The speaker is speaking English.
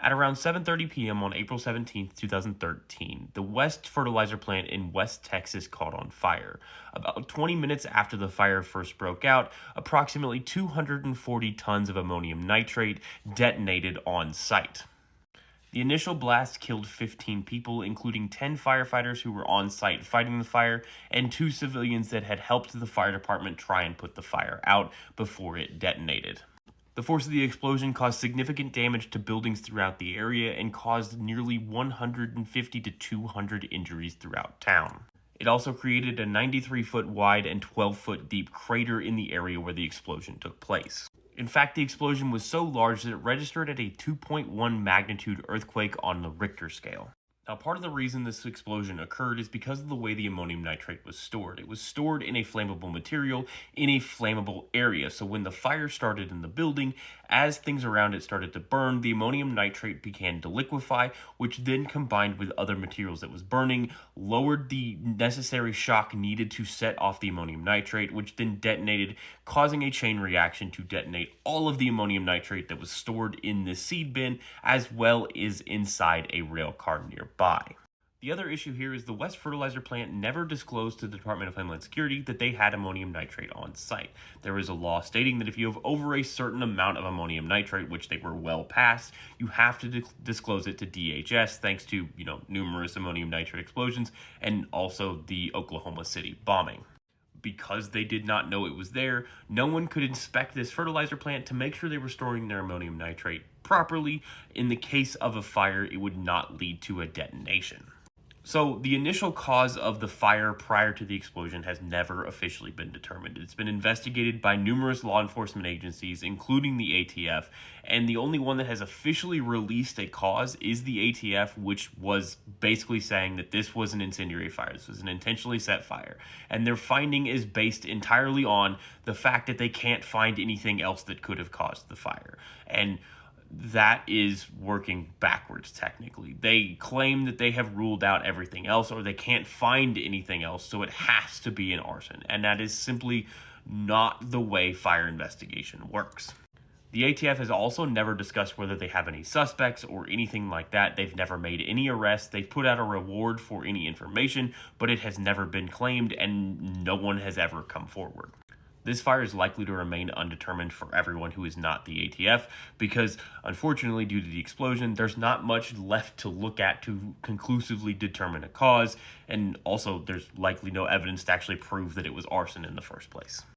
At around 7:30 p.m. on April 17th, 2013, the West fertilizer plant in West Texas caught on fire. About 20 minutes after the fire first broke out, approximately 240 tons of ammonium nitrate detonated on site. The initial blast killed 15 people, including 10 firefighters who were on site fighting the fire, and 2 civilians that had helped the fire department try and put the fire out before it detonated. The force of the explosion caused significant damage to buildings throughout the area and caused nearly 150 to 200 injuries throughout town. It also created a 93-foot wide and 12-foot deep crater in the area where the explosion took place. In fact, the explosion was so large that it registered at a 2.1 magnitude earthquake on the Richter scale. Now, part of the reason this explosion occurred is because of the way the ammonium nitrate was stored. It was stored in a flammable material in a flammable area. So when the fire started in the building, as things around it started to burn, the ammonium nitrate began to liquefy, which then combined with other materials that was burning, lowered the necessary shock needed to set off the ammonium nitrate, which then detonated, causing a chain reaction to detonate all of the ammonium nitrate that was stored in this seed bin, as well as inside a rail car nearby. The other issue here is the West Fertilizer Plant never disclosed to the Department of Homeland Security that they had ammonium nitrate on site. There is a law stating that if you have over a certain amount of ammonium nitrate, which they were well past, you have to disclose it to DHS, thanks to, numerous ammonium nitrate explosions and also the Oklahoma City bombing. Because they did not know it was there, no one could inspect this fertilizer plant to make sure they were storing their ammonium nitrate properly. In the case of a fire, it would not lead to a detonation. So the initial cause of the fire prior to the explosion has never officially been determined. It's been investigated by numerous law enforcement agencies, including the ATF, and the only one that has officially released a cause is the ATF, which was basically saying that this was an incendiary fire. This was an intentionally set fire. And their finding is based entirely on the fact that they can't find anything else that could have caused the fire. And that is working backwards, technically. They claim that they have ruled out everything else, or they can't find anything else, so it has to be an arson. And that is simply not the way fire investigation works. The ATF has also never discussed whether they have any suspects or anything like that. They've never made any arrests. They've put out a reward for any information, but it has never been claimed, and no one has ever come forward. This fire is likely to remain undetermined for everyone who is not the ATF because, unfortunately, due to the explosion, there's not much left to look at to conclusively determine a cause, and also there's likely no evidence to actually prove that it was arson in the first place.